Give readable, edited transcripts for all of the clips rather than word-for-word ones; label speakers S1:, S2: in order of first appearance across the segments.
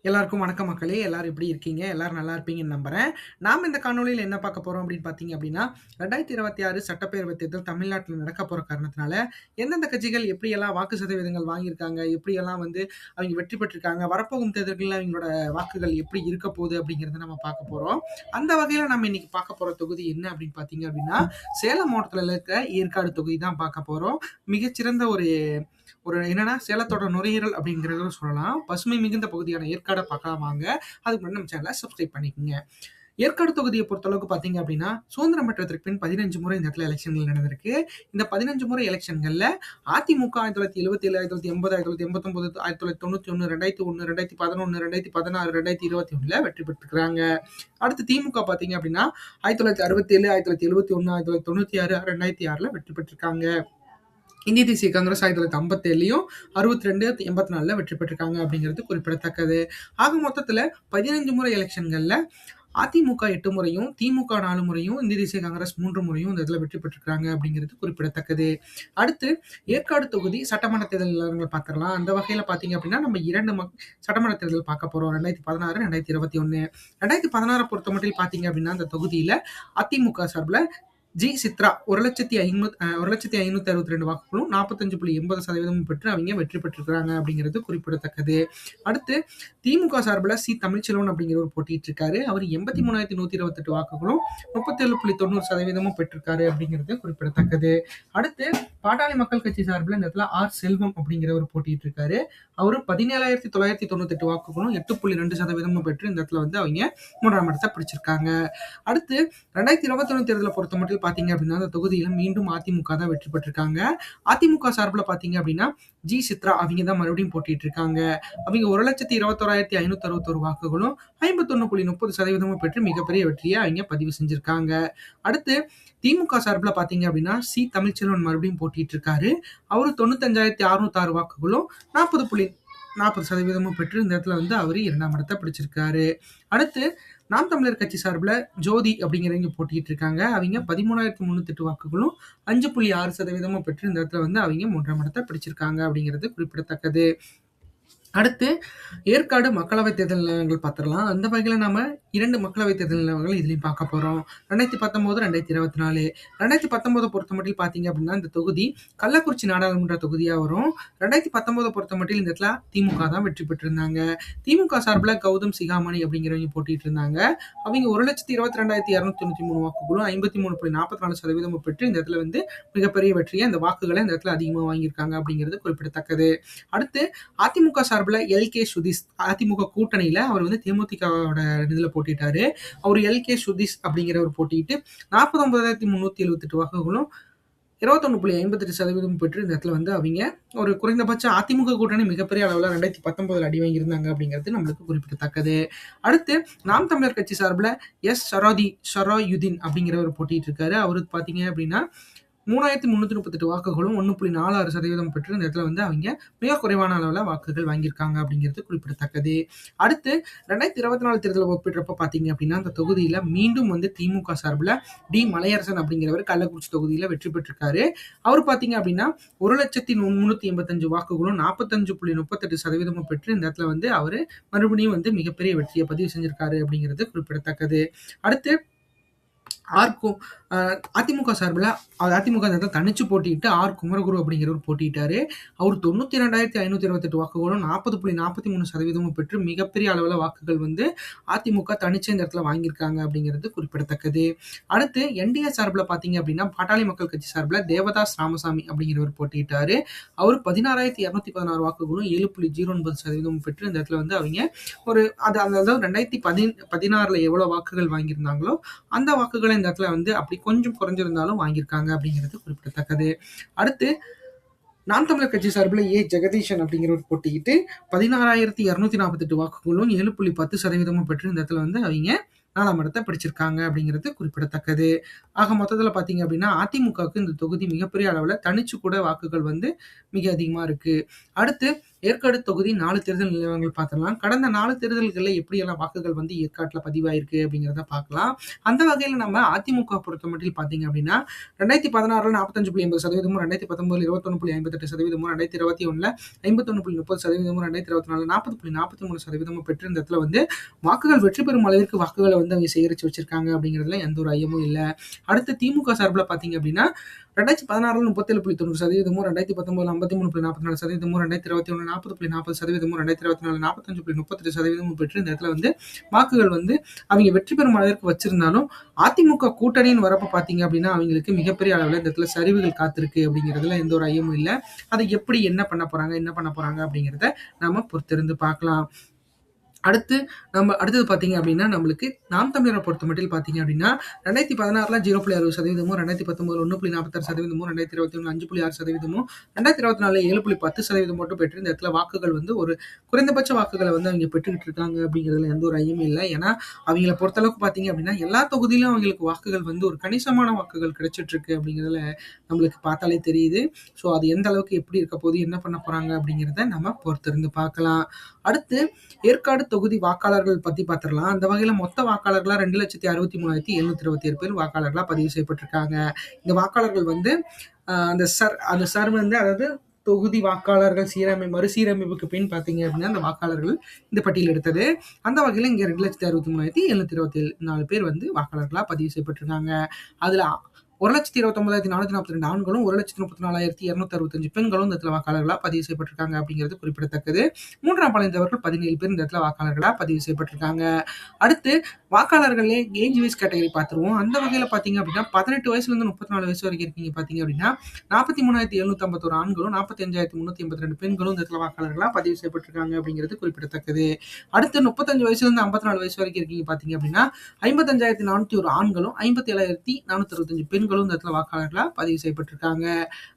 S1: எல்லாருக்கும் வணக்கம் மக்களே! எல்லாரும் எப்படி இருக்கீங்க? எல்லாரும் நல்லா இருப்பீங்கன்னு நம்புறேன். நாம இந்த காணொளியில என்ன பார்க்க போறோம் அப்படின்னு பார்த்தீங்க அப்படின்னா, 2026 சட்டப்பேரவைத் தேர்தல் தமிழ்நாட்டுல நடக்கப் போற காரணத்தினால, எந்தெந்த கட்சிகள் எப்படியெல்லாம் வாக்கு சதவீதங்கள் வாங்கியிருக்காங்க, எப்படியெல்லாம் வந்து அவைங்க வெற்றி பெற்றிருக்காங்க, வரப்போகும் தேர்தல்கள்ல அவைங்களோட வாக்குகள் எப்படி இருக்கப் போகுது அப்படிங்கிறத நம்ம பார்க்க போறோம். அந்த வகையில நம்ம இன்னைக்கு பார்க்க போற தொகுதி என்ன அப்படின்னு பார்த்தீங்க அப்படின்னா, சேலம் மாவட்டத்துல இருக்க ஏற்காடு தொகுதி தான் பார்க்க போறோம். மிகச்சிறந்த ஒரு ஒரு என்னன்னா, சேலத்தோட நுரையீரல் அப்படிங்கிறத சொல்லலாம். பசுமை மிகுந்த பகுதியான ஏற்காட பார்க்கலாம் வாங்க. அதுக்கு முன்னாடி நம்ம சேனல சப்ஸ்கிரைப் பண்ணிக்கங்க. ஏற்காடு தொகுதிய பொறுத்தளவுக்கு பார்த்தீங்க அப்படின்னா, சுதந்திரம் பெற்றதற்கு பின் 15 முறை இந்த இடத்துல எலக்ஷன்கள் நடந்திருக்கு. இந்த 15 முறை எலக்ஷன்கள்ல அதிமுக 1977, 1980, 1989, 1991, 2001, 2011, 2016, 2021ல வெற்றி பெற்றிருக்காங்க. அடுத்து திமுக பார்த்தீங்க அப்படின்னா, 1967, 1971, 1996, 2006ல வெற்றி பெற்றிருக்காங்க. இந்திய தேசிய காங்கிரஸ் 1957லயும் 62, 84ல வெற்றி பெற்றிருக்காங்க அப்படிங்கிறது குறிப்பிடத்தக்கது. ஆக மொத்தத்துல 15 முறை எலக்ஷன்கள்ல அதிமுக 8 முறையும், திமுக 4 முறையும், இந்திய தேசிய காங்கிரஸ் 3 முறையும் இந்த இதுல வெற்றி பெற்றிருக்காங்க அப்படிங்கிறது குறிப்பிடத்தக்கது. அடுத்து ஏற்காடு தொகுதி சட்டமன்ற தேர்தல் நிலவரங்கள பார்த்துரலாம். அந்த வகையில பார்த்தீங்க அப்படின்னா, நம்ம 2 சட்டமன்ற தேர்தல் பார்க்க போறோம். 2016, 2021. 2016 பொறுத்தமட்டில் பார்த்தீங்க அப்படின்னா, அந்த தொகுதியில அதிமுக சார்புல சித்ரா 1,562 வாக்குகளும் 45.80% பெற்று அவங்க வெற்றி பெற்றிருக்காங்க அப்படிங்கிறது குறிப்பிடத்தக்கது. அடுத்து திமுக சார்புல தமிழ்ச்செல்வன் அப்படிங்கிறவர் போட்டியிட்டு இருக்காரு. அவர் 83,128 வாக்குகளும் 37.90% பெற்றிருக்காரு அப்படிங்கிறது குறிப்பிடத்தக்கது. அடுத்து பாட்டாளி மக்கள் கட்சி சார்புல இந்த இடத்துல செல்வம் அப்படிங்கிறவர் போட்டியிட்டு இருக்காரு. அவரு 17,998 வாக்குகளும் 8.2% பெற்று இந்த இடத்துல வந்து அவங்க 3ஆம் இடத்தை பிடிச்சிருக்காங்க. அடுத்து 2021 தேர்தலை பொறுத்தமட்டில் பார்த்தீங்க அப்படின்னா, அந்த தொகுதியில மீண்டும் அதிமுக தான் வெற்றி பெற்றிருக்காங்க. அதிமுக சார்புல பார்த்தீங்க அப்படின்னா, சித்ரா அவங்க தான் மறுபடியும் போட்டிட்டு இருக்காங்க. அவங்க 1,21,561 வாக்குகளும் 51.30% பெற்று மிகப்பெரிய வெற்றியை அவங்க பதிவு செஞ்சிருக்காங்க. அடுத்து திமுக சார்புல பார்த்தீங்க அப்படின்னா, தமிழ்ச்செல்வன் மறுபடியும் போட்டிட்டு இருக்காரு. அவரு 95,606 வாக்குகளும் 40.40% பெற்று இந்த இடத்துல வந்து அவரு 2ஆம் இடத்தை பிடிச்சிருக்காரு. அடுத்து நாம் தமிழர் கட்சி சார்புல ஜோதி அப்படிங்கிறவங்க போட்டிட்டு இருக்காங்க. அவங்க 13,308 வாக்குகளும் 5.6% பெற்று இந்த இடத்துல வந்து அவங்க 3ஆம் இடத்தை பிடிச்சிருக்காங்க அப்படிங்கிறது குறிப்பிடத்தக்கது. அடுத்து ஏற்காடு மக்களவை தேர்தல் நிலவரங்கள் பார்த்துடலாம். அந்த வகையில நாம 2 மக்களவை தேர்தல் நிலவரங்கள் இதுலயும் பார்க்க போறோம். 2019, 2024. 2019 பொறுத்தமட்டில் பார்த்தீங்க அப்படின்னா, இந்த தொகுதி கள்ளக்குறிச்சி நாடாளுமன்ற தொகுதியா வரும். 2019 பொறுத்தமட்டில் இந்த இடத்துல திமுக தான் வெற்றி பெற்றிருந்தாங்க. திமுக சார்புல கௌதம் சிகாமணி அப்படிங்கிறவங்க போட்டிட்டு இருந்தாங்க. அவங்க 1,22,293 வாக்குகளும் 53.44% பெற்று இந்த இடத்துல வந்து மிகப்பெரிய வெற்றியை அந்த வாக்குகளை இந்த இடத்துல அதிகமா வாங்கியிருக்காங்க அப்படிங்கிறது குறிப்பிடத்தக்கது. அடுத்து அதிமுக சார்புல சுதீஷ் அதிமுக கூட்டணியில அவர் வந்து தேமுதிகவோட இதுல போட்டிட்டாரு. அவர் சுதீஷ் அப்படிங்கிறவர் போட்டிட்டு 49,378 வாக்குகளும் 21.58% பெற்று இந்த இடத்துல வந்து அவங்க ஒரு குறைந்தபட்ச அதிமுக கூட்டணி மிகப்பெரிய அளவுல 2019 அடி வாங்கியிருந்தாங்க அப்படிங்கிறது நம்மளுக்கு குறிப்பிடத்தக்கது. அடுத்து நாம் தமிழர் கட்சி சார்புல ஷராயுதீன் அப்படிங்கிறவர் போட்டிட்டு இருக்காரு. அவருக்கு பாத்தீங்க அப்படின்னா 3,338 வாக்குகளும் 1.46% பெற்று இந்த இடத்துல வந்து அவங்க மிக குறைவான அளவுல வாக்குகள் வாங்கியிருக்காங்க அப்படிங்கிறது குறிப்பிடத்தக்கது. அடுத்து 2024 தேர்தலை ஒப்பிடுறப்ப பார்த்தீங்க அப்படின்னா, அந்த தொகுதியில மீண்டும் வந்து திமுக சார்புல மலையரசன் அப்படிங்கிறவர் கள்ளக்குறிச்சி தொகுதியில வெற்றி பெற்றிருக்காரு. அவர் பார்த்தீங்க அப்படின்னா 1,385 வாக்குகளும் 45.38% பெற்று இந்த இடத்துல வந்து அவரு மறுபடியும் வந்து மிகப்பெரிய வெற்றியை பதிவு செஞ்சிருக்காரு அப்படிங்கிறது குறிப்பிடத்தக்கது. அடுத்து அதிமுக சார்புல அதிமுக தனிச்சு போட்டியிட்டு குமரகுரு அப்படிங்கிறவர் போட்டியிட்டாரு. அவர் 92,528 வாக்குகளும் 40.43% பெற்று மிகப்பெரிய அளவுல வாக்குகள் வந்து அதிமுக தனிச்சு இந்த இடத்துல வாங்கியிருக்காங்க அப்படிங்கிறது குறிப்பிடத்தக்கது. அடுத்து என்டிஏ சார்புல பாத்தீங்க அப்படின்னா, பாட்டாளி மக்கள் கட்சி சார்புல தேவதாஸ் ராமசாமி அப்படிங்கிறவர் போட்டியிட்டாரு. அவர் 16,216 வாக்குகளும் 7.09% பெற்று இந்த இடத்துல வந்து அவங்க ஒரு அதாவது 2016ல எவ்வளவு வாக்குகள் வாங்கியிருந்தாங்களோ அந்த வாக்குகளை இந்த இடத்துல வந்து அப்படி கொஞ்சம் குறைஞ்சிருந்தாலும் வாங்கியிருக்காங்க அப்படிங்கிறது குறிப்பிடத்தக்கது. அடுத்து நாம் தமிழர் கட்சி சார்பில் ஜெகதீஷன் அப்படிங்கிறவர் போட்டிக்கிட்டு 16,248 வாக்குகளும் 7.10% பெற்று இந்த இடத்துல வந்து அவங்க 4ஆம் இடத்தை பிடிச்சிருக்காங்க அப்படிங்கிறது குறிப்பிடத்தக்கது. ஆக மொத்தத்துல பாத்தீங்க அப்படின்னா, அதிமுகவுக்கு இந்த தொகுதி மிகப்பெரிய அளவுல தனிச்சு கூட வாக்குகள் வந்து மிக அதிகமா இருக்கு. அடுத்து ஏற்காடு தொகுதி 4 தேர்தல் நிலவரங்கள் பார்த்துடலாம். கடந்த 4 தேர்தல்கள்ல எப்படியெல்லாம் வாக்குகள் வந்து ஏற்காட்டுல பதிவாயிருக்கு அப்படிங்கிறத பார்க்கலாம். அந்த வகையில நம்ம அதிமுக பொறுத்தமட்டில் பார்த்தீங்க அப்படின்னா, 2016ல 45.80%, 2019ல 21.58%, 2021ல 51.30%, 2024ல 40.43% பெற்று இந்த இடத்துல வந்து வாக்குகள் வெற்றி பெறும் அளவிற்கு வாக்குகளை வந்து அவங்க சேகரிச்சு வச்சிருக்காங்க அப்படிங்கிறதுல எந்த ஒரு ஐயமும் இல்ல. அடுத்து திமுக சார்பில் பார்த்தீங்க அப்படின்னா 2016ல 37.90%, 2019ல 53.44%, 2021 40.40%, 2024 45.38% பெற்று இந்த இடத்துல வந்து வாக்குகள் வந்து அவங்க வெற்றி பெறும் அளவிற்கு வச்சிருந்தாலும், அதிமுக கூட்டணின்னு வரப்ப பார்த்தீங்க அப்படின்னா அவங்களுக்கு மிகப்பெரிய அளவில் இந்த இடத்துல சரிவுகள் காத்திருக்கு அப்படிங்கிறதுல எந்த ஒரு ஐயமும் இல்லை. அதை எப்படி என்ன பண்ண போறாங்க அப்படிங்கிறத நாம பொறுத்திருந்து பார்க்கலாம். அடுத்தது பார்த்தீங்க அப்படின்னா நம்மளுக்கு நாம் தமிழரை பொறுத்த மட்டில் பார்த்தீங்க அப்படின்னா 2016ல 0.60%, 2019ல 1.46%, 2021 5.6%, 2024 7.10% மட்டும் பெற்று இந்த இடத்துல வாக்குகள் வந்து ஒரு குறைந்தபட்ச வாக்குகளை வந்து அவங்க பெற்றுக்கிட்டு இருக்காங்க அப்படிங்கிறதுல எந்த ஒரு ஐயமும் இல்லை. ஏன்னா அவங்கள பொறுத்தளவுக்கு பார்த்தீங்க அப்படின்னா எல்லா தொகுதியிலும் அவங்களுக்கு வாக்குகள் வந்து ஒரு கணிசமான வாக்குகள் கிடைச்சிட்டு இருக்கு அப்படிங்கிறதுல நம்மளுக்கு பார்த்தாலே தெரியுது. ஸோ அது எந்த அளவுக்கு எப்படி இருக்க போது, என்ன பண்ண போறாங்க அப்படிங்கிறத நம்ம பொறுத்திருந்து பார்க்கலாம். அடுத்து ஏற்காடு தொகுதி வாக்காளர்கள் பத்தி பார்த்துடலாம். அந்த வகையில மொத்த வாக்காளர்களா 2,63,727 பேர் வாக்காளர்களா பதிவு செய்யப்பட்டிருக்காங்க. இந்த வாக்காளர்கள் வந்து அந்த சர் வந்து அதாவது தொகுதி வாக்காளர்கள் மறுசீரமைப்புக்கு பின் பார்த்தீங்க அப்படின்னா அந்த வாக்காளர்கள் இந்த பட்டியல் எடுத்தது. அந்த வகையில் இங்க 2,63,724 பேர் வந்து வாக்காளர்களா பதிவு செய்யப்பட்டிருக்காங்க. அதுல 1,29,442 ஆண்களும் 1,34,265 பெண்களும் இந்த இடத்துல வாக்காளர்களா பதிவு செய்யப்பட்டிருக்காங்க அப்படிங்கிறது குறிப்பிடத்தக்கது. 3ஆம் பாளையத்தவர்கள் 17 பேர் இந்த இடத்துல வாக்காளர்களா பதிவு செய்யப்பட்டிருக்காங்க. அடுத்து வாக்காளர்களே ஏஜ் வைஸ் கேட்டகரி பார்த்துருவோம். அந்த வகையில பார்த்தீங்க அப்படின்னா 18 வயசுல இருந்து 34 வயசு வரைக்கும் இருக்கீங்க பார்த்தீங்க அப்படின்னா 43,751 ஆண்களும் 45,382 பெண்களும் இந்த இடத்துல வாக்காளர்களா பதிவு செய்யப்பட்டிருக்காங்க அப்படிங்கிறது குறிப்பிடத்தக்கது. அடுத்து 35 வயசுல இருந்து 54 வயசு வரைக்கும் இருக்கீங்க பார்த்தீங்க அப்படின்னா 55,401 ஆண்களும் 57,465 பெண்களும் இந்த இடத்துல வாக்காளர்களா பதிவு செய்யப்பட்டிருக்காங்க.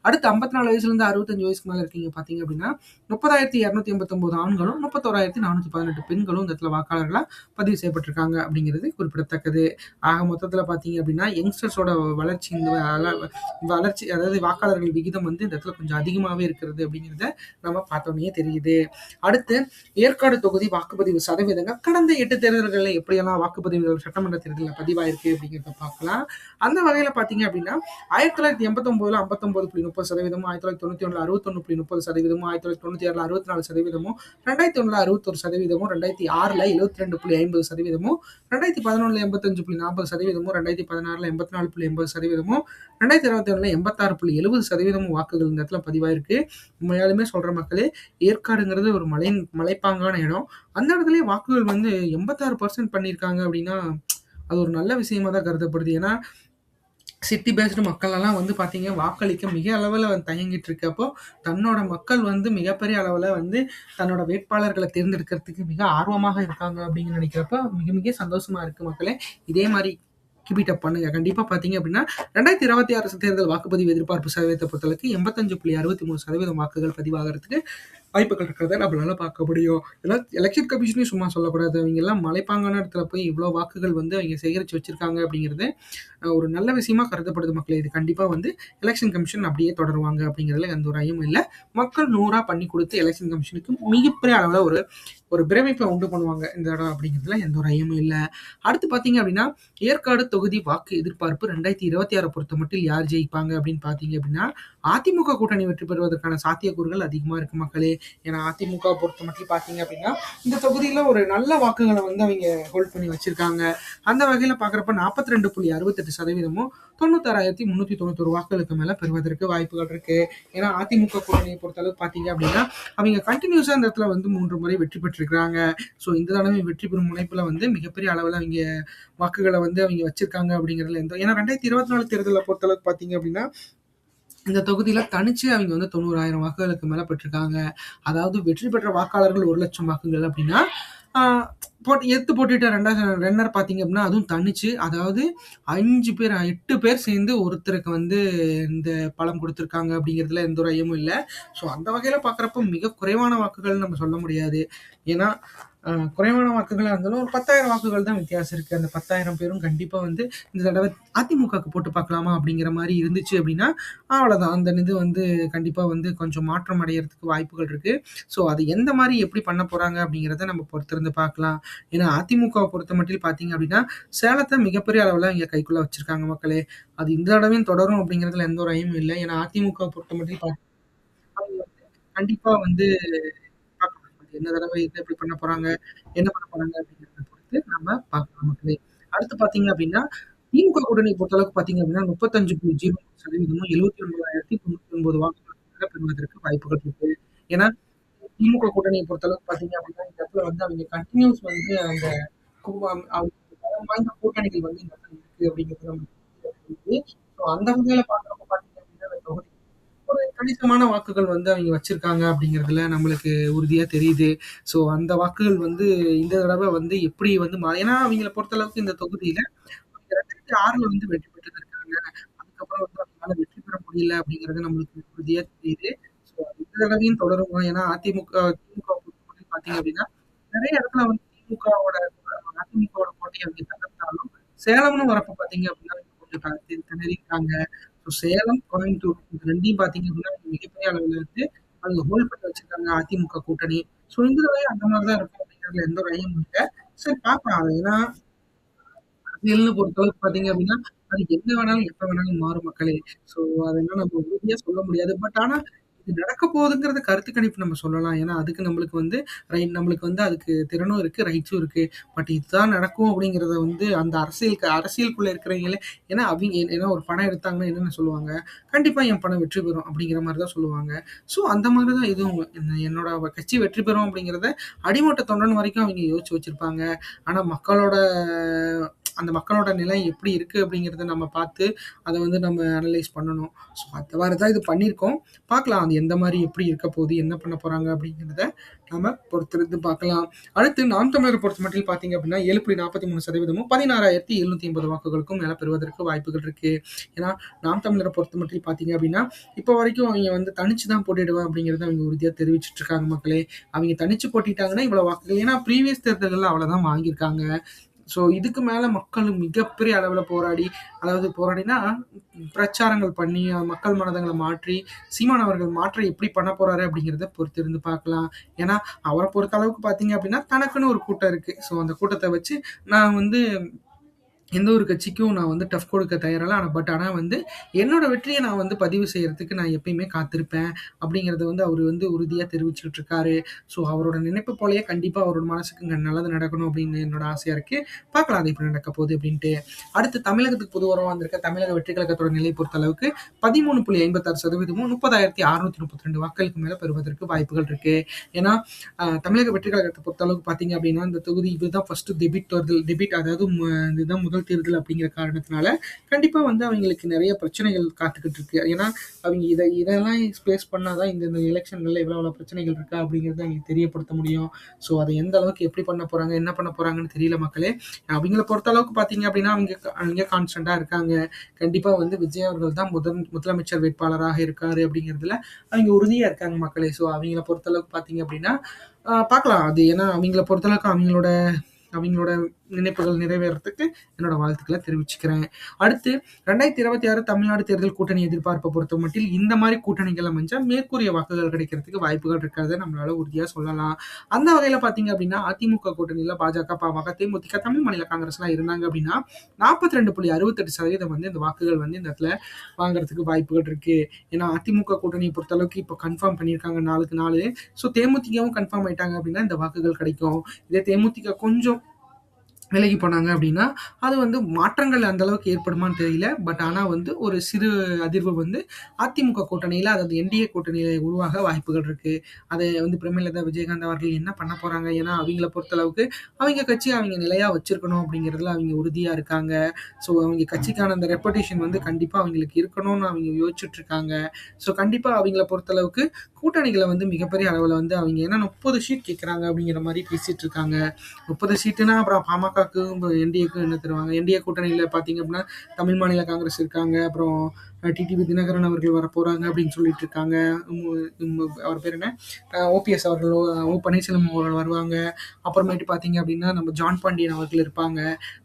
S1: அடுத்து 54 வயசுல இருந்து 65 வயசுக்கு மேல இருக்கீங்க பார்த்தீங்க அப்படின்னா 30,289 ஆண்களும் 31,418 பெண்களும் இந்த இடத்துல வாக்காளர்களா பதிவு செய்யப்பட்டிருக்காங்க அப்படிங்கிறது குறிப்பிடத்தக்கது. ஆக மொத்தத்துல பார்த்தீங்க அப்படின்னா யங்ஸ்டர்ஸோட வளர்ச்சி அதாவது வாக்காளர்கள் விகிதம் வந்து இந்த இடத்துல கொஞ்சம் அதிகமாகவே இருக்கிறது அப்படிங்கிறத நம்ம பார்த்தோன்னே தெரியுது. அடுத்து ஏற்காடு தொகுதி வாக்குப்பதிவு சதவீதங்கள் கடந்த 8 தேர்தல்களில் எப்படியெல்லாம் வாக்குப்பதிவுகள் சட்டமன்ற தேர்தலில் பதிவாயிருக்கு அப்படிங்கிறத பார்க்கலாம். அந்த வகையில பார்த்தீங்க அப்படின்னா 1989ல 59.30%, 1991ல 61.30%, 1996ல 64%, 2001ல 61%, 2006ல 72.50%, 2011ல 85.40%, 2016ல 84.80%, 2021ல 86.70% வாக்குகள் இந்த இடத்துல பதிவாயிருக்கு. உண்மையாலுமே சொல்ற மக்களே, ஏற்காடுங்கிறது ஒரு மலைப்பாங்கான இடம். அந்த இடத்துல வாக்குகள் வந்து 86% பண்ணியிருக்காங்க அப்படின்னா அது ஒரு நல்ல விஷயமா தான் கருதப்படுது. ஏன்னா சிட்டி பேஸ்டு மக்கள் எல்லாம் வந்து பார்த்தீங்க வாக்களிக்க மிக அளவில் தயங்கிட்டு இருக்கப்போ தன்னோட மக்கள் வந்து மிகப்பெரிய அளவில் வந்து தன்னோட வேட்பாளர்களை தேர்ந்தெடுக்கிறதுக்கு மிக ஆர்வமாக இருக்காங்க அப்படின்னு நினைக்கிறப்ப மிக மிக சந்தோஷமா இருக்கு மக்களே. இதே மாதிரி கீப் அப் பண்ணுங்க. கண்டிப்பா பார்த்தீங்க அப்படின்னா 2026 தேர்தல் வாக்குப்பதிவு எதிர்பார்ப்பு சதவீதத்தை பொறுத்தளவுக்கு 85.63% வாக்குகள் பதிவாகிறதுக்கு வாய்ப்புகள் இருக்கிறத நம்மளால பார்க்க முடியும். இதெல்லாம் எலெக்ஷன் கமிஷனையும் சும்மா சொல்லக்கூடாது. அவங்க எல்லாம் மலைப்பாங்கான இடத்துல போய் இவ்வளோ வாக்குகள் வந்து அவங்க சேகரித்து வச்சிருக்காங்க அப்படிங்கிறது ஒரு நல்ல விஷயமா கருதப்படுது மக்களே. இது கண்டிப்பாக வந்து எலெக்ஷன் கமிஷன் அப்படியே தொடருவாங்க அப்படிங்கிறதுல எந்த ஒரு ஐயமும் இல்லை. மக்கள் 100 பண்ணி கொடுத்து எலெக்ஷன் கமிஷனுக்கு மிகப்பெரிய அளவில் ஒரு பிரமிப்பை உண்டு பண்ணுவாங்க இந்த இடம் அப்படிங்கிறதுல எந்த ஒரு ஐயமும் இல்லை. அடுத்து பார்த்தீங்க அப்படின்னா ஏற்காடு தொகுதி வாக்கு எதிர்பார்ப்பு 2026 பொறுத்த மட்டும் யார் ஜெயிப்பாங்க அப்படின்னு பார்த்தீங்க அப்படின்னா அதிமுக கூட்டணி வெற்றி பெறுவதற்கான சாத்தியக்கூறுகள் அதிகமாக இருக்கு மக்களே. ஏன்னா அதிமுக பொறுத்த மட்டும் பார்த்தீங்க அப்படின்னா இந்த தொகுதியில் ஒரு நல்ல வாக்குகளை வந்து அவங்க ஹோல்ட் பண்ணி வச்சிருக்காங்க. அந்த வகையில் பார்க்குறப்ப 42.68%, 96,391 வாக்குகளுக்கு மேலே பெறுவதற்கு வாய்ப்புகள் இருக்கு. ஏன்னா அதிமுக கூட்டணியை பொறுத்தளவுக்கு பார்த்தீங்க அப்படின்னா அவங்க கண்டினியூஸாக இந்த இடத்துல வந்து 3 முறை வெற்றி பெற்றிருக்கிறாங்க. ஸோ இந்த தடவை வெற்றி பெறும் முனைப்பில் வந்து மிகப்பெரிய அளவில் அவங்க வாக்குகளை வந்து அவங்க வச்சிருக்காங்க அப்படிங்கிறதுல ஏன்னா 2024 தேர்தலை பொறுத்தளவுக்கு பார்த்தீங்க அப்படின்னா இந்த தொகுதியில தனிச்சு அவங்க வந்து 90,000 வாக்குகளுக்கு மேல பெற்றிருக்காங்க. அதாவது வெற்றி பெற்ற வாக்காளர்கள் 1,00,000 வாக்குகள் அப்படின்னா போட்டிட்ட ரன்னர் பார்த்தீங்க அப்படின்னா அதுவும் தனிச்சு, அதாவது 8 பேர் சேர்ந்து ஒருத்தருக்கு வந்து இந்த பலம் கொடுத்துருக்காங்க அப்படிங்கிறதுல எந்த ஒரு ஐயமும் இல்லை. ஸோ அந்த வகையில் பார்க்குறப்ப மிக குறைவான வாக்குகள் நம்ம சொல்ல முடியாது. ஏன்னா குறைவான வாக்குகளா இருந்தாலும் ஒரு 10,000 வாக்குகள் தான் வித்தியாசம் இருக்கு. அந்த 10,000 பேரும் கண்டிப்பா வந்து இந்த தடவ அதிமுகவுக்கு போட்டு பார்க்கலாமா அப்படிங்கிற மாரி இருந்துச்சு அப்படின்னா, அவ்வளோதான். அந்த இது வந்து கண்டிப்பா வந்து கொஞ்சம் மாற்றம் அடையறதுக்கு வாய்ப்புகள் இருக்கு. ஸோ அது எந்த மாரி எப்படி பண்ண போறாங்க அப்படிங்கிறத நம்ம பொறுத்திருந்து பார்க்கலாம். ஏன்னா அதிமுகவ பொறுத்தமட்டில் பார்த்தீங்க அப்படின்னா, சேலத்த மிகப்பெரிய அளவுல இங்க கைக்குள்ள வச்சிருக்காங்க மக்களே. அது இந்த தடவையும் தொடரும் அப்படிங்கிறதுல எந்த ஒரு ஐயமும் இல்ல. ஏன்னா அதிமுகவ பொறுத்தமட்டில் அவங்க வந்து கண்டிப்பா வந்து பார்க்கலாம். அது என்ன தடவை இது எப்படி பண்ண போறாங்க, என்ன பண்ண போறாங்க அப்படிங்கிறத பொறுத்து நம்ம பார்க்கலாம் மக்களே. அடுத்து பார்த்தீங்க அப்படின்னா, திமுக கூட்டணிய பொறுத்தளவுக்கு பார்த்தீங்க அப்படின்னா 35.03% 79,099 வாக்குகளுக்கு மேல பெறுவதற்கு வாய்ப்புகள் இருக்கு. ஏன்னா, திமுக கூட்டணிய பொறுத்தளவுக்கு பார்த்தீங்க அப்படின்னா, இந்த இடத்துல வந்து அவங்க கன்டினியூஸ் வந்து அந்த அவங்க பலம் வாய்ந்த கூட்டணிகள் வந்து இந்த இடத்துல இருக்கு அப்படிங்கிறது நமக்கு தெரியுது. ஸோ அந்த வகையில பார்க்குறப்ப பார்த்தீங்க அப்படின்னா, இந்த தொகுதி ஒரு கணிசமான வாக்குகள் வந்து அவைங்க வச்சிருக்காங்க அப்படிங்கிறதுல நம்மளுக்கு உறுதியா தெரியுது. ஸோ அந்த வாக்குகள் வந்து இந்த தடவ வந்து எப்படி வந்து ஏன்னா அவைங்கள பொறுத்தளவுக்கு இந்த தொகுதியில 2006ல வந்து வெற்றி பெற்றிருக்காங்க. அதுக்கப்புறம் வந்து அவங்களால வெற்றி பெற முடியல அப்படிங்கிறது நம்மளுக்கு உறுதியா தெரியுது. ஸோ இந்த தடவையும் தொடருமா? ஏன்னா திமுக பொறுத்தவரைக்கும் பார்த்தீங்க அப்படின்னா, நெறைய இடத்துல வந்து அதிமுகவோட கோட்டைய அவங்க தகர்த்தாலும், சேலம்னு வரப்ப பார்த்தீங்க அப்படின்னா, கொஞ்சம் திணறியிருக்காங்க. ஸோ சேலம், கோயம்புத்தூர் இது 2யும் பார்த்தீங்க அப்படின்னா, மிகப்பெரிய அளவுல வந்து அவங்க ஹோல்ட் பண்ணி வச்சிருக்காங்க அதிமுக கூட்டணி. ஸோ இந்த தடவையும் அந்த மாரி தான் இருக்கும் அப்படிங்கிறதுல எந்த ஒரு ஐயமும் இல்ல. சரி பார்க்கலாம். அது ஏன்னா அரசியல்னு பொறுத்தளவுக்கு பார்த்தீங்க அப்படின்னா, அது என்ன வேணாலும், எப்ப வேணாலும் மாறும் மக்களே. ஸோ அதெல்லாம் நம்ம உறுதியா சொல்ல முடியாது. பட் ஆனா, இது நடக்க போகுதுங்கிறது கருத்து கணிப்பு நம்ம சொல்லலாம். ஏன்னா, அதுக்கு நம்மளுக்கு வந்து நம்மளுக்கு வந்து அதுக்கு திறனும் இருக்கு, ரைட்ஸும் இருக்கு. பட் இதுதான் நடக்கும் அப்படிங்கிறத வந்து அந்த அரசியலுக்குள்ள இருக்கிறவைங்களே ஏன்னா ஏன்னா ஒரு படம் எடுத்தாங்கன்னா என்னென்ன சொல்லுவாங்க? கண்டிப்பா என் படம் வெற்றி பெறும் அப்படிங்கிற மாரி தான் சொல்லுவாங்க. ஸோ அந்த மாரி தான் இதுவும் என்னோட கட்சி வெற்றி பெறும் அப்படிங்கிறத அடிமட்ட தொண்டன் வரைக்கும் அவங்க யோசிச்சு வச்சிருப்பாங்க. ஆனா அந்த மக்களோட நிலை எப்படி இருக்கு அப்படிங்கிறத நம்ம பார்த்து, அத வந்து நம்ம அனலைஸ் பண்ணணும். ஸோ அந்த மாரி தான் இது பண்ணியிருக்கோம். பார்க்கலாம். அது எந்த மாரி எப்படி இருக்க போகுது, என்ன பண்ண போறாங்க அப்படிங்கிறத நாம பொறுத்திருந்து பார்க்கலாம். அடுத்து நாம் தமிழர பொறுத்தமட்டில் பார்த்தீங்க அப்படின்னா 7.43% 16,780 வாக்குகளுக்கும் மேல பெறுவதற்கு வாய்ப்புகள் இருக்கு. ஏன்னா, நாம் தமிழர பொறுத்தமட்டில் பார்த்தீங்க அப்படின்னா, இப்போ வரைக்கும் அவைங்க வந்து தனிச்சு தான் போட்டியிடுவேன் அப்படிங்கிறத அவங்க உறுதியா தெரிவிச்சுட்டு இருக்காங்க மக்களே. அவைங்க தனிச்சு போட்டிட்டாங்கன்னா இவ்வளோ வாக்குகள் ஏன்னா ப்ரீவியஸ் தேர்தல்கள்ல அவ்வளோதான் வாங்கியிருக்காங்க. ஸோ இதுக்கு மேல மக்கள் மிகப்பெரிய அளவுல போராடி, அதாவது போராடினா பிரச்சாரங்கள் பண்ணி, மக்கள் மனதங்கள மாற்றி, சீமான் அவர்கள் மாற்ற எப்படி பண்ண போறாரு அப்படிங்கிறத பொறுத்திருந்து பார்க்கலாம். ஏன்னா, அவர பொறுத்த அளவுக்கு பார்த்தீங்க அப்படின்னா, தனக்குன்னு ஒரு கூட்டம் இருக்கு. ஸோ அந்த கூட்டத்த வச்சு நான் வந்து எந்த ஒரு கட்சிக்கும் நான் வந்து டஃப் கொடுக்க தயாரா ஆனா ஆனா வந்து என்னோட வெற்றிய நான் வந்து பதிவு செய்யறதுக்கு நான் எப்பயுமே காத்திருப்பேன் அப்படிங்கிறத வந்து அவரு வந்து உறுதியா தெரிவிச்சுட்டு இருக்காரு. ஸோ அவரோட நினைப்பு போலயே கண்டிப்பா அவரோட மனசுக்கு இங்க நல்லது நடக்கணும் அப்படின்னு என்னோட ஆசையா இருக்கு. பார்க்கலாம் அது எப்படி நடக்க போகுது அப்படின்ட்டு. அடுத்து தமிழகத்துக்கு பொதுவரவா வந்திருக்க தமிழக வெற்றி கழகத்தோட நிலை பொறுத்த அளவுக்கு 13.56% 30,632 வாக்களுக்கு மேல பெறுவதற்கு வாய்ப்புகள் இருக்கு. ஏன்னா தமிழக வெற்றி கழகத்த பொறுத்த அளவுக்கு பார்த்தீங்க அப்படின்னா, இந்த தொகுதி இதுதான் ஃபர்ஸ்ட் டெபிட் அதாவது இதுதான் முதல் தேர்தல் அப்படிங்கிற காரணத்தினால, கண்டிப்பா வந்து அவங்களுக்கு நெறைய பிரச்சனைகள் காத்துக்கிட்டு இருக்கு. ஏன்னா, அவங்க இதெல்லாம் ஃபேஸ் பண்ணா தான் இந்த எலக்ஷன்கள்ல இவ்வளோ இவ்வளோ பிரச்சனைகள் இருக்கா அப்படிங்கிறத அவங்களுக்கு தெரியப்படுத்த முடியும். ஸோ அத எந்த அளவுக்கு எப்படி பண்ண போறாங்க, என்ன பண்ண போறாங்கன்னு தெரியல மக்களே. அவங்கள பொறுத்த அளவுக்கு பார்த்தீங்க அப்படின்னா, அவங்க கான்ஸ்டன்ட்டா இருக்காங்க. கண்டிப்பா வந்து விஜய் அவர்கள் தான் முதலமைச்சர் வேட்பாளராக இருக்காரு அப்படிங்கிறதுல அவங்க உறுதியா இருக்காங்க மக்களே. ஸோ அவங்கள பொறுத்த அளவுக்கு பார்த்தீங்க அப்படின்னா, பார்க்கலாம். அது ஏன்னா அவங்கள பொறுத்தளவுக்கு அவங்களோட அவங்களோட நினைப்புகள் நிறைவேறதுக்கு என்னோட வாழ்த்துக்கள தெரிவிச்சுக்கிறேன். அடுத்து 2026 தமிழ்நாடு தேர்தல் கூட்டணி எதிர்பார்ப்ப பொறுத்தமட்டில் இந்த மாரி கூட்டணிகள் அமைஞ்சா மேற்கூறிய வாக்குகள் கிடைக்கிறதுக்கு வாய்ப்புகள் இருக்கிறத நம்மளால உறுதியா சொல்லலாம். அந்த வகையில பார்த்தீங்க அப்படின்னா, அதிமுக கூட்டணியில பாஜக, பாமக, தேமுதிக, தமிழ் மாநில காங்கிரஸ்லாம் இருந்தாங்க அப்படின்னா, 42.68% வந்து இந்த வாக்குகள் வந்து இந்த இடத்துல வாங்குறதுக்கு வாய்ப்புகள் இருக்கு. ஏன்னா அதிமுக கூட்டணிய பொறுத்தளவுக்கு இப்போ கன்ஃபார்ம் பண்ணியிருக்காங்க 4க்கு 4. ஸோ தேமுதிகவும் கன்ஃபார்ம் ஆயிட்டாங்க அப்படின்னா இந்த வாக்குகள் கிடைக்கும். இதே தேமுதிக கொஞ்சம் விலகி போனாங்க அப்படின்னா, அது வந்து மாற்றங்கள் அந்த அளவுக்கு ஏற்படுமான்னு தெரியல. பட் ஆனா வந்து ஒரு சிறு அதிர்வு வந்து அதிமுக கூட்டணியில, அதாவது என்டிஏ கூட்டணியில உருவாக வாய்ப்புகள் இருக்கு. அத வந்து பிரேமலதா விஜயகாந்த் அவர்கள் என்ன பண்ண போறாங்க? ஏன்னா அவங்கள பொறுத்தளவுக்கு அவங்க கட்சிய அவங்க நிலையா வச்சிருக்கணும் அப்படிங்கிறதுல அவங்க உறுதியா இருக்காங்க. ஸோ அவங்க கட்சிக்கான அந்த ரெப்புடேஷன் வந்து கண்டிப்பா அவங்களுக்கு இருக்கணும்னு அவங்க யோசிச்சுட்டு இருக்காங்க. ஸோ கண்டிப்பா அவங்கள பொறுத்தளவுக்கு கூட்டணிகள வந்து மிகப்பெரிய அளவுல வந்து அவங்க ஏன்னா 30 ஷீட் கேட்கறாங்க அப்படிங்கிற மாரி பேசிட்டு இருக்காங்க. 30 சீட்டுனா அப்புறம் பாமகக்கும், என்டிஏக்கும் என்ன தருவாங்க? என்டிஏ கூட்டணியில பார்த்தீங்க அப்படின்னா, தமிழ் மாநில காங்கிரஸ் இருக்காங்க. அப்புறம் டிடிவி தினகரன் அவர்கள் வரப்போறாங்க அப்படின்னு சொல்லிட்டு இருக்காங்க. அவர் பேர் என்ன, ஓபிஎஸ் அவர்கள், பன்னீர்செல்வம் அவர்கள் வருவாங்க. அப்புறமேட்டு பார்த்தீங்க அப்படின்னா நம்ம ஜான் பாண்டியன் அவர்கள் இருப்பாங்க.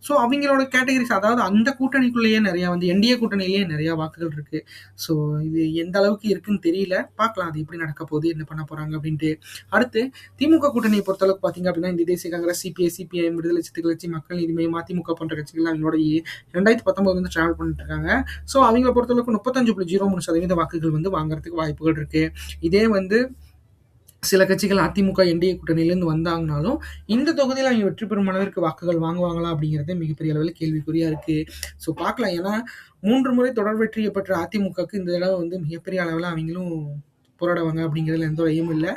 S1: ஸோ அவங்களோட கேட்டகரிஸ், அதாவது அந்த கூட்டணிக்குள்ளேயே நிறையா வந்து என்டிஏ கூட்டணியிலேயே நிறையா வாக்குகள் இருக்கு. ஸோ இது எந்த அளவுக்கு இருக்குன்னு தெரியல. பார்க்கலாம் அது எப்படி நடக்க போகுது, என்ன பண்ண போறாங்க அப்படின்ட்டு. அடுத்து திமுக கூட்டணியை பொறுத்தளவுக்கு பார்த்தீங்க அப்படின்னா இந்த தேசிய காங்கிரஸ், சிபிஐ, சிபிஐஎம், விடுதலை சிறுத்தைகள் கட்சி, மக்கள் நீதி மய்யம், மதிமுக போன்ற கட்சிகள் அவங்களோட 2019 வந்து டிராவல் பண்ணிட்டு இருக்காங்க. ஸோ அவங்கள பொறுத்தளவுக்கு 35.03% வாக்குகள் வந்து வாங்குறதுக்கு வாய்ப்புகள் இருக்கு. இதே வந்து சில கட்சிகள் அதிமுக என்டிஏ கூட்டணியிலேருந்து வந்தாங்கனாலும் இந்த தொகுதியில் அவங்க வெற்றி பெறும் அளவிற்கு வாக்குகள் வாங்குவாங்களா அப்படிங்கிறது மிகப்பெரிய அளவில் கேள்விக்குறியா இருக்கு. ஸோ பார்க்கலாம். ஏன்னா 3 முறை தொடர் வெற்றியை பெற்ற அதிமுகவுக்கு இந்த தடவை வந்து மிகப்பெரிய அளவில் அவங்களும் போராடுவாங்க அப்படிங்கிறதுல எந்த ஒரு ஐயமும் இல்லை.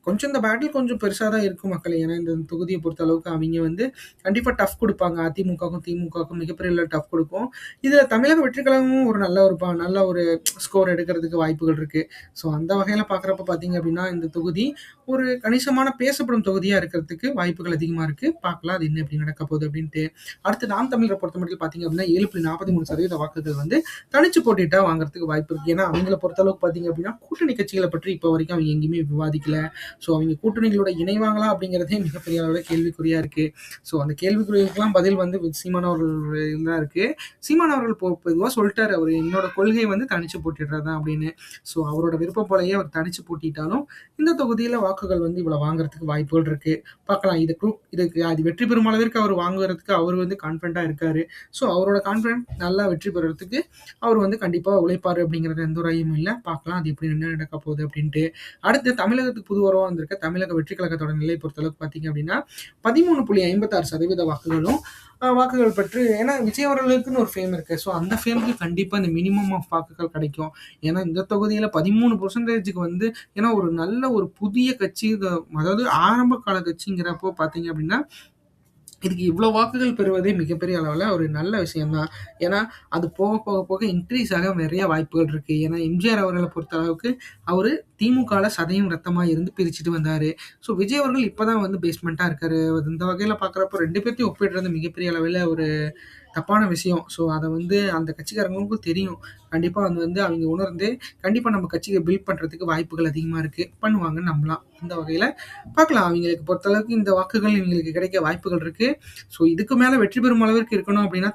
S1: கொஞ்சம் இந்த பேட்டில் கொஞ்சம் பெருசாக தான் இருக்கும் மக்களே. ஏன்னா இந்த தொகுதியை பொறுத்த அளவுக்கு அவங்க வந்து கண்டிப்பாக டஃப் கொடுப்பாங்க. அதிமுகவுக்கும் திமுகவுக்கும் மிகப்பெரிய டஃப் கொடுக்கும். இதில் தமிழக வெற்றி கழகமும் ஒரு நல்ல ஒரு ஸ்கோர் எடுக்கிறதுக்கு வாய்ப்புகள் இருக்கு. ஸோ அந்த வகையில் பார்க்குறப்ப பார்த்தீங்க அப்படின்னா இந்த தொகுதி ஒரு கணிசமான பேசப்படும் தொகுதியாக இருக்கிறதுக்கு வாய்ப்புகள் அதிகமாக இருக்கு. பார்க்கலாம் அது என்ன எப்படி நடக்க போகுது அப்படின்ட்டு. அடுத்து நாம் தமிழரை பொறுத்த மட்டும் பார்த்தீங்க அப்படின்னா 7.43% வாக்குகள் வந்து தனிச்சு போட்டிட்டா வாங்குறதுக்கு வாய்ப்பு இருக்கு. ஏன்னா அவங்கள பொறுத்தளவுக்கு பார்த்தீங்க அப்படின்னா கூட்டணி கட்சிகளை பற்றி இப்போ வரைக்கும் அவங்க எங்கேயுமே விவாதிக்கல. ஸோ அவங்க கூட்டணிகளோட இணைவாங்களா அப்படிங்கிறதே மிகப்பெரிய அளவில் கேள்விக்குறியா இருக்கு. ஸோ அந்த கேள்விக்குறிகளுக்கெல்லாம் பதில் வந்து சீமான் அவர்கள் தான் இருக்கு. சீமான் அவர்கள் பொதுவாக சொல்லிட்டாரு, அவர் என்னோட கொள்கை வந்து தனிச்சு போட்டிடுறதா அப்படின்னு. ஸோ அவரோட விருப்பம் போலயே அவர் தனிச்சு போட்டிட்டாலும் இந்த தொகுதியில் வாக்குகள் வந்து இவ்வளோ வாங்குறதுக்கு வாய்ப்புகள் இருக்கு. பார்க்கலாம். இதுக்கு அது வெற்றி பெறும் அளவிற்கு அவர் வாங்குறதுக்கு அவர் வந்து கான்ஃபிடண்டா இருக்காரு. ஸோ அவரோட கான்ஃபிடன்ட் நல்லா வெற்றி பெறறதுக்கு அவர் வந்து கண்டிப்பாக உழைப்பாரு அப்படிங்கிறது எந்த ஒரு ஐயமும் இல்லை. பார்க்கலாம் அது எப்படி என்ன நடக்க போகுது அப்படின்ட்டு. அடுத்து தமிழகத்துக்கு புது உறவா வந்திருக்க தமிழக வெற்றி கழகத்தோட நிலை பொறுத்தளவுக்கு பார்த்தீங்க அப்படின்னா 13.56% வாக்குகள் பெற்று, ஏன்னா விஜய் அவர்களுக்குன்னு ஒரு ஃபேம் இருக்கு. ஸோ அந்த ஃபேமுக்கு கண்டிப்பாக இந்த மினிமம் ஆஃப் வாக்குகள் கிடைக்கும். ஏன்னா இந்த தொகுதியில் 13% வந்து, ஏன்னா ஒரு நல்ல ஒரு புதிய கட்சி, அதாவது ஆரம்ப கால கட்சிங்கிறப்போ பார்த்தீங்க அப்படின்னா இதுக்கு இவ்வளோ வாக்குகள் பெறுவதே மிகப்பெரிய அளவில் ஒரு நல்ல விஷயம்தான். ஏன்னா அது போக போக போக இன்க்ரீஸ் ஆக நிறைய வாய்ப்புகள் இருக்கு. ஏன்னா எம்ஜிஆர் அவர்களை பொறுத்த அளவுக்கு அவர் திமுகவில் சதையும் ரத்தமாக இருந்து பிரிச்சுட்டு வந்தார். ஸோ விஜய் அவர்கள் இப்போ தான் வந்து பேஸ்மெண்ட்டாக இருக்காரு. இந்த வகையில் பார்க்குறப்போ ரெண்டு பேர்த்தையும் ஒப்பிடுறது மிகப்பெரிய அளவில் ஒரு தப்பான விஷயம். ஸோ அதை வந்து அந்த கட்சிக்காரங்களுக்கும் தெரியும். கண்டிப்பாக அது வந்து அவங்க உணர்ந்து கண்டிப்பாக நம்ம கட்சியை பில்ட் பண்ணுறதுக்கு வாய்ப்புகள் அதிகமாக இருக்குது, பண்ணுவாங்கன்னு நம்பலாம். அந்த வகையில் பார்க்கலாம். அவங்களுக்கு பொறுத்தளவுக்கு இந்த வாக்குகள் இவங்களுக்கு கிடைக்க வாய்ப்புகள் இருக்குது. ஸோ இதுக்கு மேலே வெற்றி பெறும் அளவிற்கு இருக்கணும் அப்படின்னா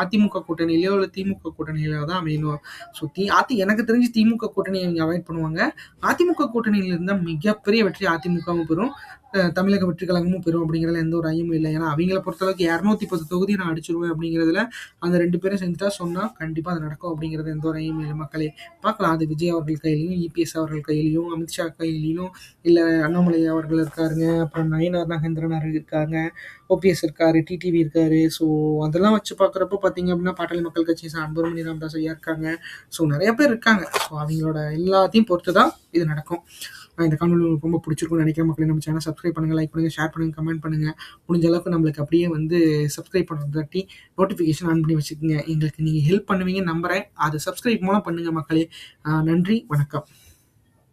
S1: அதிமுக கூட்டணியிலையோ இல்லை திமுக கூட்டணியிலோ தான் அமையணும். ஸோ எனக்கு தெரிஞ்சு திமுக கூட்டணியை அவங்க அவாய்ட் பண்ணுவாங்க. அதிமுக கூட்டணியில் இருந்தால் மிகப்பெரிய வெற்றி அதிமுகவும் பெறும், தமிழக வெற்றி கழகமும் பெறும் அப்படிங்கிறதுல எந்த ஒரு ஐயமும் இல்லை. ஏன்னா அவங்கள பொறுத்தளவுக்கு 210 தொகுதி நான் அடிச்சிருவேன் அப்படிங்கிறதுல அந்த 2 பேரும் செஞ்சுட்டா சொன்னால் கண்டிப்பாக அது நடக்கும் அப்படிங்கிறது எந்த ஒரு ஐயமும் இல்லை மக்களே. பார்க்கலாம். அது விஜய் அவர்கள் கையிலையும், இபிஎஸ் அவர்கள் கையிலையும், அமித்ஷா கையிலையும், இல்லை அண்ணாமலை அவர்கள் இருக்காருங்க, அப்புறம் நயினார் நாகேந்திரன் இருக்காங்க, ஓபிஎஸ் இருக்காரு, டிடிவி இருக்காரு. ஸோ அதெல்லாம் வச்சு பார்க்குறப்ப பார்த்தீங்க அப்படின்னா பாட்டாளி மக்கள் கட்சி அன்புமணி ராமதாஸ் ஐயா இருக்காங்க. ஸோ நிறைய பேர் இருக்காங்க. ஸோ அவங்களோட எல்லாத்தையும் பொறுத்து தான் இது நடக்கும். இந்த காணொலி உங்களுக்கு ரொம்ப பிடிச்சிருக்கும்னு நினைக்கிறேன் மக்களே. நம்ம சேனல் சப்ஸ்கிரைப் பண்ணுங்கள், லைக் பண்ணுங்கள், ஷேர் பண்ணுங்கள், கமெண்ட் பண்ணுங்கள். முடிஞ்ச அளவுக்கு நம்மளுக்கு அப்படியே வந்து சப்ஸ்கிரைப் பண்ணுறதாட்டி நோட்டிஃபிகேஷன் ஆன் பண்ணி வச்சுக்கோங்க. எங்களுக்கு நீங்கள் ஹெல்ப் பண்ணுவீங்க நம்புகிறேன். அது சப்ஸ்கிரைப் மூலம் பண்ணுங்கள் மக்களே. நன்றி, வணக்கம்.